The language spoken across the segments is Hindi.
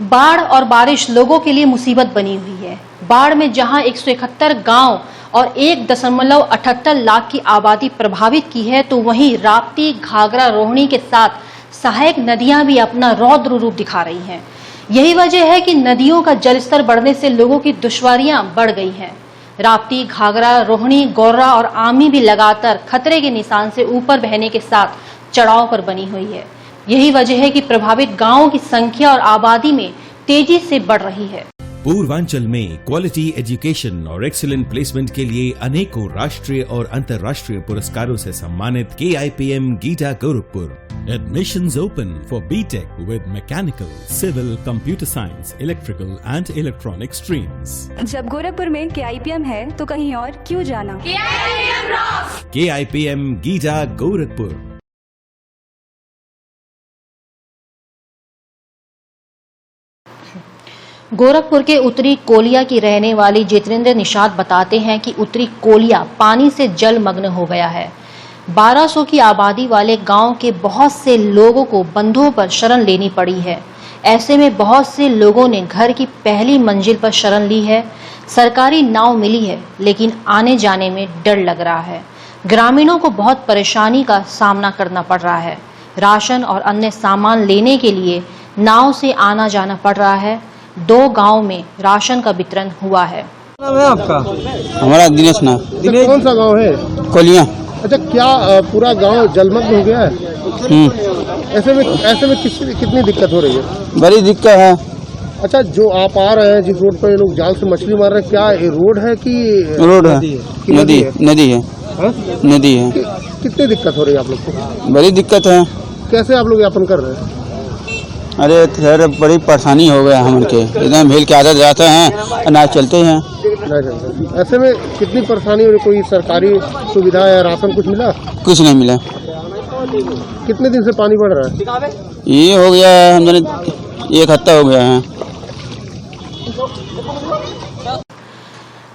बाढ़ और बारिश लोगों के लिए मुसीबत बनी हुई है। बाढ़ में जहां 171 गांव और 1.78 लाख की आबादी प्रभावित की है, तो वहीं राप्ती, घाघरा, रोहिणी के साथ सहायक नदियां भी अपना रौद्र रूप दिखा रही हैं। यही वजह है कि नदियों का जलस्तर बढ़ने से लोगों की दुश्वारियां बढ़ गई हैं। राप्ती, घाघरा, रोहिणी, गौरा और आमी भी लगातार खतरे के निशान से ऊपर बहने के साथ चढ़ाव पर बनी हुई है। यही वजह है कि प्रभावित गांवों की संख्या और आबादी में तेजी से बढ़ रही है। पूर्वांचल में क्वालिटी एजुकेशन और एक्सीलेंट प्लेसमेंट के लिए अनेकों राष्ट्रीय और अंतर्राष्ट्रीय पुरस्कारों से सम्मानित KIPM गीटा Gorakhpur. Admissions open for BTech with mechanical, civil, computer science, electrical and electronic streams. जब गोरखपुर में KIPM है तो कहीं और क्यों जाना? KIPM rocks! KIPM गीटा Gorakhpur. Gorakhpur के उत्तरी कोलिया की रहने वाली जितेंद्र निषाद बताते हैं कि उत्तरी कोलिया पानी से जलमग्न हो गया है। 1200 की आबादी वाले गांव के बहुत से लोगों को बंधुओं पर शरण लेनी पड़ी है। ऐसे में बहुत से लोगों ने घर की पहली मंजिल पर शरण ली है। सरकारी नाव मिली है, लेकिन आने जाने में डर लग रहा है। ग्रामीणों को बहुत परेशानी का सामना करना पड़ रहा है। राशन और अन्य सामान लेने के लिए नाव से आना जाना पड़ रहा है। 2 गांव में राशन का वितरण हुआ है। नाम है आपका? हमारा दिनेश नाम। दिनेश, कौन सा गांव है? कोलिया। अच्छा, क्या पूरा गांव जलमग्न हो गया है? ऐसे में कितनी दिक्कत हो रही है? बड़ी दिक्कत है। अच्छा, जो आप आ रहे हैं, जिस रोड पर ये लोग जाल से मछली मार रहे हैं, क्या ये रोड है कि रोड है? नदी है। हाँ? नदी है। कितनी दिक्कत हो रही है आप लोग को? बड़ी दिक्कत है। कैसे आप लोग यापन कर रहे हैं? अरे सर, बड़ी परेशानी हो गया हम के, एकदम भीड़ के आदत जाते हैं, ना चलते हैं। ऐसे में कितनी परेशानी हो रही? कोई सरकारी सुविधा या राशन कुछ मिला? कुछ नहीं मिला। कितने दिन से पानी बढ़ रहा है? ये हो गया है, हम 1 हफ्ता हो गया है।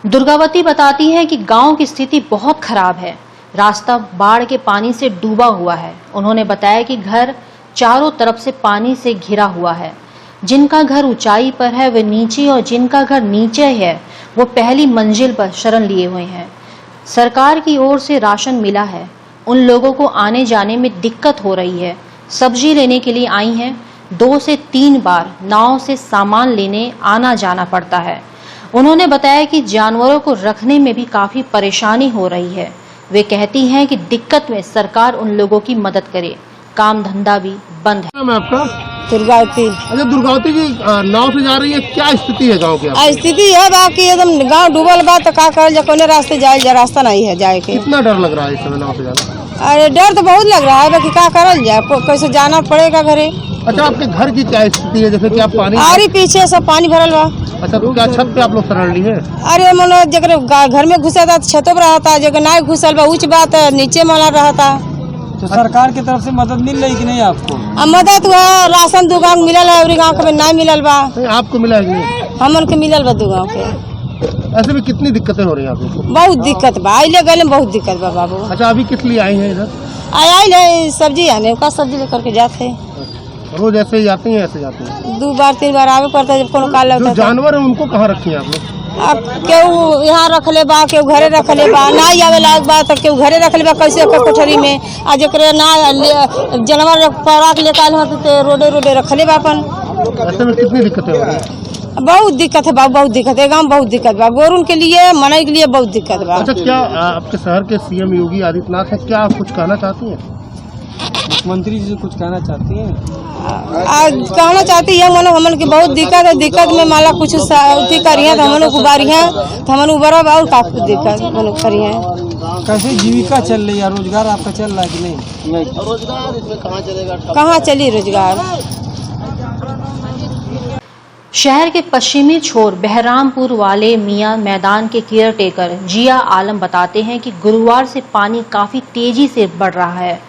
दुर्गावती बताती है कि गांव की स्थिति बहुत खराब है। रास्ता बाढ़ के पानी से डूबा हुआ है। उन्होंने बताया कि घर चारों तरफ से पानी से घिरा हुआ है। जिनका घर ऊंचाई पर है वे नीचे, और जिनका घर नीचे है वो पहली मंजिल पर शरण लिए हुए हैं। सरकार की ओर से राशन मिला है। उन लोगों को आने जाने में दिक्कत हो रही है। सब्जी लेने के लिए आई हैं। 2 से 3 बार नाव से सामान लेने आना जाना पड़ता है। उन्होंने बताया कि जानवरों को रखने में भी काफी परेशानी हो रही है। वे कहती हैं कि दिक्कत में सरकार उन लोगों की मदद करे। काम धंधा भी बंद है। नाम है आपका? दुर्गावती। अच्छा, दुर्गावती की नाव से जा रही है, क्या स्थिति है गांव की? स्थिति है बाकी एकदम गांव डूबल बा, तो का करल, कोने रास्ते जाए, रास्ता नहीं है जाए के। कितना डर लग रहा है इस समय नाव से जाना? अरे डर तो बहुत लग रहा है, बाकी का करल जाए, कैसे जाना पड़ेगा घरे। अच्छा, आपके घर की क्या स्थिति है? जैसे कि आप पानी आरी पीछे सब पानी भरल बा। अच्छा, तो क्या छत पे आप लोग शरण ली है? अरे मनो जगह घर में घुसा था छतों पर रहता, जगह ना घुसल बा ऊंच बात नीचे माला रहता। तो सरकार की तरफ से मदद मिल रही कि नहीं आपको? मदद हुआ, राशन 2 गाँव मिलल है, गाँव के नहीं मिलल बा। आपको मिला है कि नहीं? हमन के मिलल बा 2 गाँव के। ऐसे में कितनी दिक्कतें हो रही है आप लोग को? बहुत दिक्कत बा, आइले गले में बहुत दिक्कत बा बाबू। अच्छा, अभी किस लिए आई हैं इधर? आई सब्जी आने का, सब्जी लेकर के जाते हैं। रोज ऐसे ही आती हैं? ऐसे जाती हैं? 2 बार 3 बार आवे पड़ता है जब कोनो काल लगता है। जानवर है उनको कहाँ रखी है आप लोग? अब केहू यहाँ रख ले बा, केहू घरे रख ले बा, ना आवे लायक बा तो केहू घरे रख ले बा, कैसे कोठरी में। आज जकरे ना जानवर पौरा के लेकर आए तो रोडे रख ले बा अपन। ऐसे में कितनी दिक्कतें हो रही है? बहुत दिक्कत है बाबू, बहुत दिक्कत है। गाँव बहुत दिक्कत बा, गोरुन के लिए, मनई के लिए बहुत दिक्कत बा। अच्छा, क्या आपके शहर के CM योगी आदित्यनाथ है, क्या आप कुछ कहना चाहती हैं? मुख्यमंत्री जी कुछ कहना चाहती हैं? कहना चाहती है मनो हमन की बहुत दिक्कत है। दिक्कत में माला कुछ करिए तो हमन उबारिए, तो हमन उबरब और का दिक्कत मनो करिए। कैसे जीविका चल रही है? रोजगार आपका चल रहा है कि नहीं? रोजगार इसमें कहाँ चलेगा? कहाँ चली रोजगार? शहर के पश्चिमी छोर बहरामपुर वाले मियां मैदान के केयर टेकर जिया आलम बताते हैं कि गुरुवार से पानी काफी तेजी से बढ़ रहा है।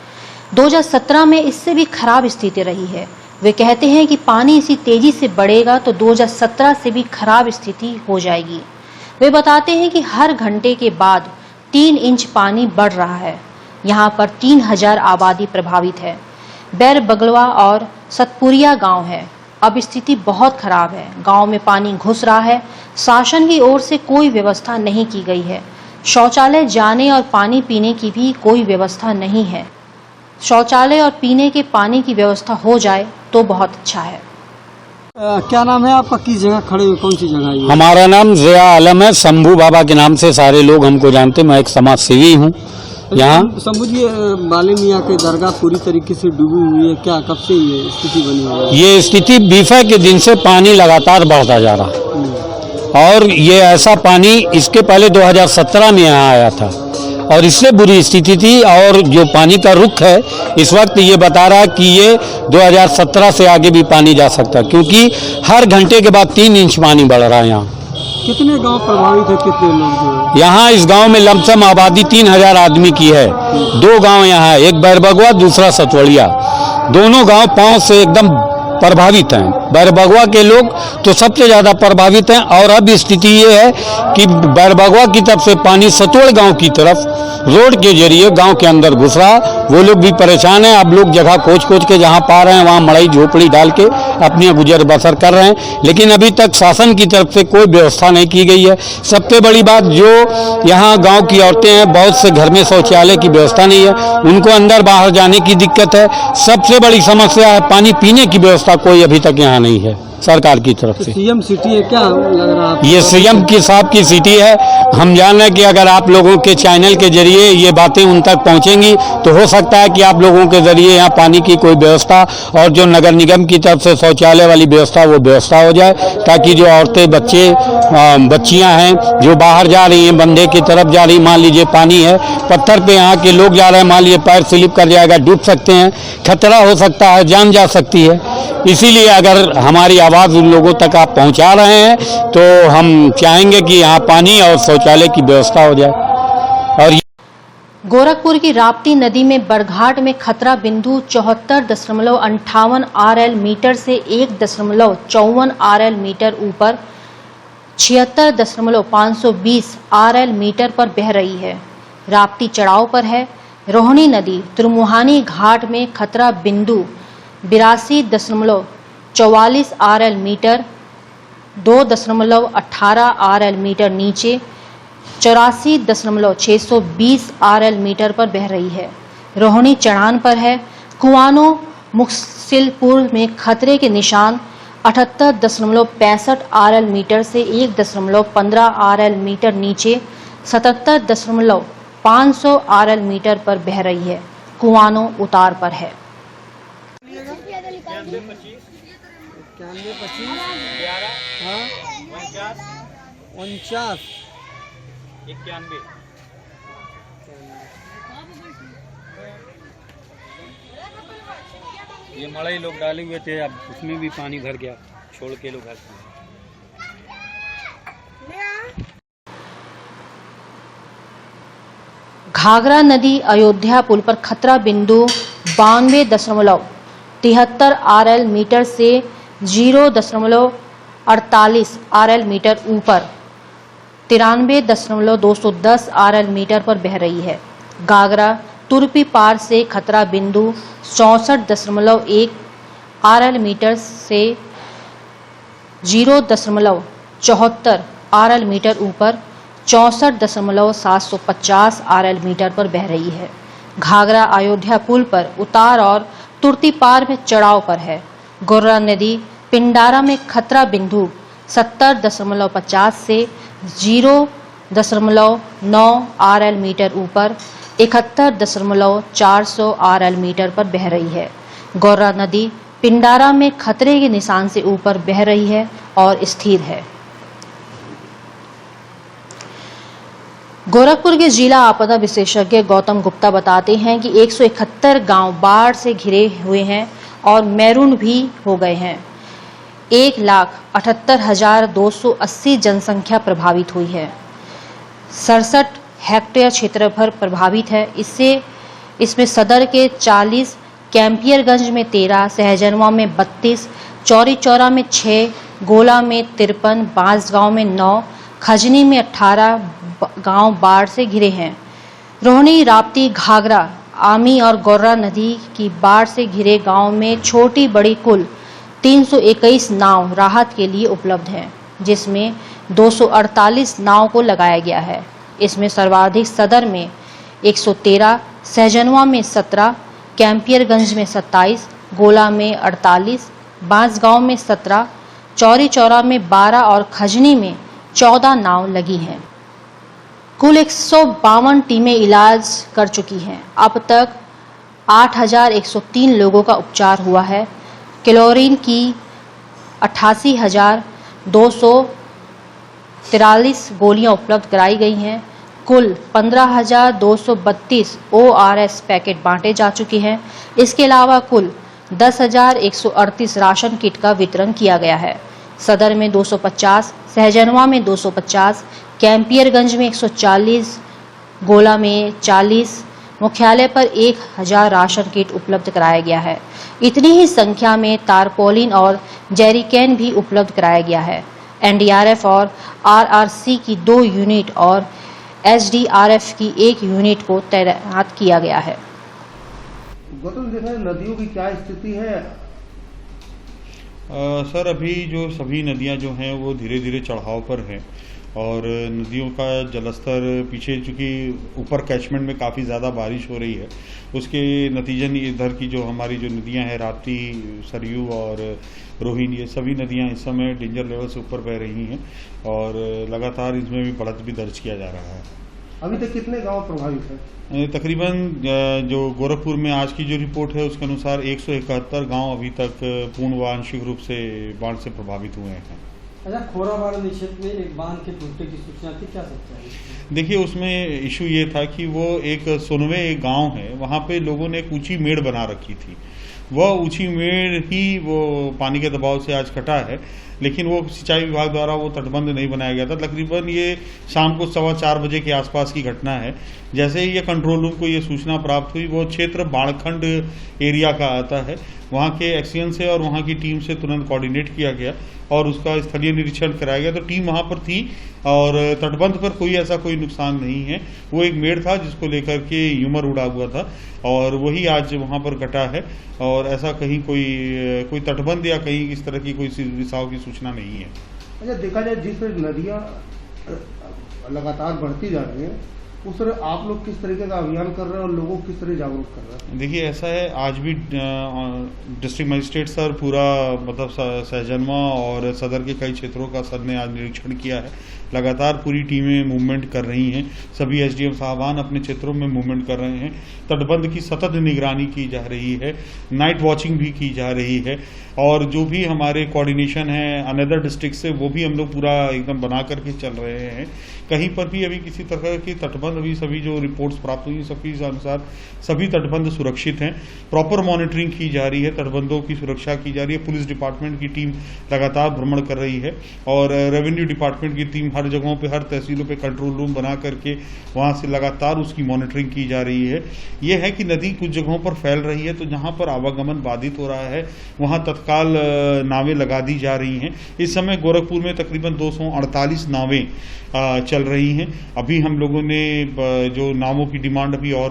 2017 में इससे भी खराब स्थिति रही है। वे कहते हैं कि पानी इसी तेजी से बढ़ेगा तो 2017 से भी खराब स्थिति हो जाएगी। वे बताते हैं कि हर घंटे के बाद 3 इंच पानी बढ़ रहा है। यहाँ पर 3000 आबादी प्रभावित है। बैर बगलवा और सतपुरिया गांव है। अब स्थिति बहुत खराब है। गांव में पानी घुस रहा है। शासन की ओर से कोई व्यवस्था नहीं की गई है। शौचालय जाने और पानी पीने की भी कोई व्यवस्था नहीं है। शौचालय और पीने के पानी की व्यवस्था हो जाए तो बहुत अच्छा है। क्या नाम है आपका, किस जगह खड़े हुए, कौन सी जगह है ये? हमारा नाम ज़िया आलम है। शंभू बाबा के नाम से सारे लोग हमको जानते। मैं एक समाज सेवी हूँ यहाँ। शंभू जी, बाले मियाँ के दरगाह पूरी तरीके से डूबी हुई है, क्या कब से ये स्थिति बनी हुई है? ये स्थिति बीफा के दिन से पानी लगातार बढ़ता जा रहा, और ये ऐसा पानी इसके पहले 2017 में यहाँ आया था और इससे बुरी स्थिति थी। और जो पानी का रुख है इस वक्त ये बता रहा है कि ये 2017 से आगे भी पानी जा सकता है, क्योंकि हर घंटे के बाद 3 इंच पानी बढ़ रहा है यहाँ। कितने गांव प्रभावित है, कितने लोग? यहाँ इस गांव में लमसम आबादी 3000 आदमी की है। 2 गांव यहाँ है, एक बैरबगुआ, दूसरा सतवड़िया। दोनों गांव पांव से एकदम प्रभावित हैं। बैरबगुआ के लोग तो सबसे ज़्यादा प्रभावित हैं। और अब स्थिति ये है कि बैरबगुआ की तरफ से पानी सतोड़ गांव की तरफ रोड के जरिए गांव के अंदर घुस रहा। वो लोग भी परेशान हैं। अब लोग जगह खोज के जहां पा रहे हैं वहां मड़ई झोपड़ी डाल के अपनी गुजर बसर कर रहे हैं, लेकिन अभी तक शासन की तरफ से कोई व्यवस्था नहीं की गई है। सबसे बड़ी बात, जो यहाँ गांव की औरतें हैं, बहुत से घर में शौचालय की व्यवस्था नहीं है, उनको अंदर बाहर जाने की दिक्कत है। सबसे बड़ी समस्या है पानी पीने की व्यवस्था कोई अभी तक यहाँ नहीं है सरकार की तरफ से। सीएम सिटी है क्या लग रहा है? ये सीएम की साहब की सिटी है। हम जान रहे हैं कि अगर आप लोगों के चैनल के जरिए ये बातें उन तक पहुंचेंगी तो हो सकता है कि आप लोगों के जरिए यहाँ पानी की कोई व्यवस्था और जो नगर निगम की तरफ से शौचालय वाली व्यवस्था वो व्यवस्था हो जाए, ताकि जो औरतें, बच्चे, बच्चियां हैं जो बाहर जा रही हैं, बंधे की तरफ जा रही, मान लीजिए पानी है, पत्थर पे यहाँ के लोग जा रहे हैं, मान लीजिए पैर स्लिप कर जाएगा, डूब सकते हैं, खतरा हो सकता है, जान जा सकती है। इसीलिए अगर हमारी आवाज़ उन लोगों तक आप पहुंचा रहे हैं तो हम चाहेंगे कि यहाँ पानी और शौचालय की व्यवस्था हो जाए। और गोरखपुर की राप्ती नदी में बरघाट में खतरा बिंदु 74.58 RL मीटर से 1.54 RL मीटर ऊपर 76.520 RL मीटर पर बह रही है। राप्ती चढ़ाव पर है। रोहिणी नदी त्रिमुहानी घाट में खतरा बिंदु 82.44 RL मीटर 2.18 RL मीटर नीचे 84.620 RL मीटर पर बह रही है। रोहिणी चढ़ान पर है। कुआनो मुक्सिलपुर में खतरे के निशान 78.65 RL मीटर से 1.15 RL मीटर नीचे 77.500 RL मीटर पर बह रही है। कुआनो उतार पर है। 91 ये मड़ई लोग डाले हुए थे, अब उसमें भी पानी भर गया, छोड़ के लोग घर। घाघरा नदी अयोध्या पुल पर खतरा बिंदु 92.73 RL मीटर से 0.48 RL मीटर ऊपर 93.210 RL मीटर पर बह रही है। घाघरा तुर्पी पार से खतरा बिंदु 64.1 RL मीटर से 0.74 RL मीटर ऊपर 64.750 RL मीटर पर बह रही है। घाघरा अयोध्या पुल पर उतार और तुर्ती पार में चढ़ाव पर है। गोर्रा नदी पिंडारा में खतरा बिंदु 70.50 से 0.9 RL मीटर ऊपर 71.400 RL मीटर पर बह रही है। गोर्रा नदी पिंडारा में खतरे के निशान से ऊपर बह रही है और स्थिर है। गोरखपुर के जिला आपदा विशेषज्ञ गौतम गुप्ता बताते हैं कि 171 गांव बाढ़ से घिरे हुए हैं और मैरून भी हो गए हैं। 1,78,280 जनसंख्या प्रभावित हुई है। 67 हेक्टेयर क्षेत्रफल प्रभावित है। इसमें सदर के 40, कैंपियरगंज में 13, सहजनवा में 32, चौरी चौरा में 6, गोला में 53, बांसगांव में 9, खजनी में 18 गांव बाढ़ से घिरे हैं। रोहिणी, राप्ती, घाघरा, आमी और गोर्रा नदी की बाढ़ से घिरे गांव में छोटी बड़ी कुल 321 नाव राहत के लिए उपलब्ध हैं, जिसमें 248 नाव को लगाया गया है। इसमें सर्वाधिक सदर में 113, सहजनवा में 17, कैंपियरगंज में 27, गोला में 48, बांसगांव में 17, चौरी चौरा में 12 और खजनी में 14 नाव लगी हैं। कुल 152 टीमें इलाज कर चुकी हैं। अब तक 8,103 लोगों का उपचार हुआ है। क्लोरीन की 88,243 गोलियां उपलब्ध कराई गई हैं। कुल 15,232 ORS पैकेट बांटे जा चुके हैं। इसके अलावा कुल 10,138 राशन किट का वितरण किया गया है। सदर में 250, सहजनवा में 250, कैंपियरगंज में 140, गोला में 40, मुख्यालय पर 1,000 राशन किट उपलब्ध कराया गया है। इतनी ही संख्या में तारपोलिन और जेरिकैन भी उपलब्ध कराया गया है। NDRF और RRC की 2 यूनिट और SDRF की 1 यूनिट को तैनात किया गया है। गौतम, देखा नदियों की क्या स्थिति है? सर, अभी जो सभी नदियां जो हैं वो धीरे धीरे चढ़ाव पर हैं और नदियों का जलस्तर पीछे चूँकि ऊपर कैचमेंट में काफ़ी ज़्यादा बारिश हो रही है, उसके नतीजन इधर की जो हमारी जो नदियां हैं राप्ती, सरयू और रोहिन, ये सभी नदियां इस समय डेंजर लेवल से ऊपर बह रही हैं और लगातार इसमें भी बढ़त भी दर्ज किया जा रहा है। अभी तक कितने गांव प्रभावित हैं? तकरीबन जो गोरखपुर में आज की जो रिपोर्ट है उसके अनुसार 171 गांव अभी तक पूर्ण व आंशिक रूप से बाढ़ से प्रभावित हुए हैं। अच्छा, खोराबाड़ क्षेत्र में एक बांध के टूटने की सूचना थी, क्या सच्चाई? देखिए, उसमें इशू ये था कि वो एक सोनवे एक गांव है, वहाँ पे लोगों ने एक ऊंची मेड़ बना रखी थी। वह ऊंची मेड़ ही वो पानी के दबाव से आज कटा है, लेकिन वो सिंचाई विभाग द्वारा वो तटबंध नहीं बनाया गया था। तकरीबन ये शाम को 4:15 बजे के आसपास की घटना है। जैसे ही ये कंट्रोल रूम को ये सूचना प्राप्त हुई, वो क्षेत्र बाणखंड एरिया का आता है, वहाँ के एक्सीएन से और वहाँ की टीम से तुरंत कोऑर्डिनेट किया गया और उसका स्थलीय निरीक्षण कराया गया। तो टीम वहाँ पर थी और तटबंध पर कोई नुकसान नहीं है। वो एक मेड़ था जिसको लेकर के ह्यूमर उड़ा हुआ था और वही आज वहाँ पर कटा है और ऐसा कहीं कोई तटबंध या कहीं इस तरह की कोई रिसाव की सूचना नहीं है। अच्छा, देखा जाए जिस नदियाँ लगातार बढ़ती जा रही हैं, उस तरह आप लोग किस तरीके का अभियान कर रहे हैं और लोगों को किस तरह जागरूक कर रहे हैं? देखिए, ऐसा है, आज भी डिस्ट्रिक्ट मजिस्ट्रेट सर पूरा मतलब सहजनवा और सदर के कई क्षेत्रों का सर ने आज निरीक्षण किया है। लगातार पूरी टीमें मूवमेंट कर रही हैं, सभी SDM साहबान अपने क्षेत्रों में मूवमेंट कर रहे हैं। तटबंध की सतत निगरानी की जा रही है, नाइट वॉचिंग भी की जा रही है और जो भी हमारे कोऑर्डिनेशन है अनदर डिस्ट्रिक्ट से, वो भी हम लोग पूरा एकदम बना करके चल रहे हैं। कहीं पर भी अभी किसी तरह की तटबंध, अभी सभी जो रिपोर्ट्स प्राप्त हुई सबके अनुसार सभी तटबंध सुरक्षित हैं। प्रॉपर मॉनिटरिंग की जा रही है, तटबंधों की सुरक्षा की जा रही है। पुलिस डिपार्टमेंट की टीम लगातार भ्रमण कर रही है और रेवेन्यू डिपार्टमेंट की टीम हर जगहों पे, हर तहसीलों पे कंट्रोल रूम बना करके वहाँ से लगातार उसकी मॉनिटरिंग की जा रही है। ये है कि नदी कुछ जगहों पर फैल रही है, तो जहाँ पर आवागमन बाधित हो रहा है वहाँ तत्काल नावें लगा दी जा रही हैं। इस समय गोरखपुर में तकरीबन 248 नावें चल रही हैं। अभी हम लोगों ने जो नावों की डिमांड अभी और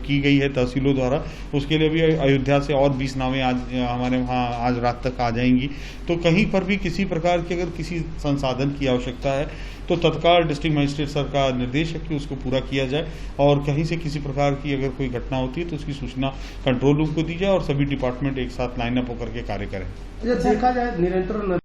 की गई है तहसीलों द्वारा, उसके लिए भी अयोध्या से और 20 नावें आज हमारे वहाँ आज रात तक आ जाएंगी। तो कहीं पर भी किसी प्रकार की अगर किसी संसाधन की आवश्यकता है तो तत्काल डिस्ट्रिक्ट मजिस्ट्रेट सर का निर्देश है कि उसको पूरा किया जाए और कहीं से किसी प्रकार की अगर कोई घटना होती है तो उसकी सूचना कंट्रोल रूम को दी जाए और सभी डिपार्टमेंट एक साथ लाइन अप होकर के कार्य करें। देखा जाए निरंतर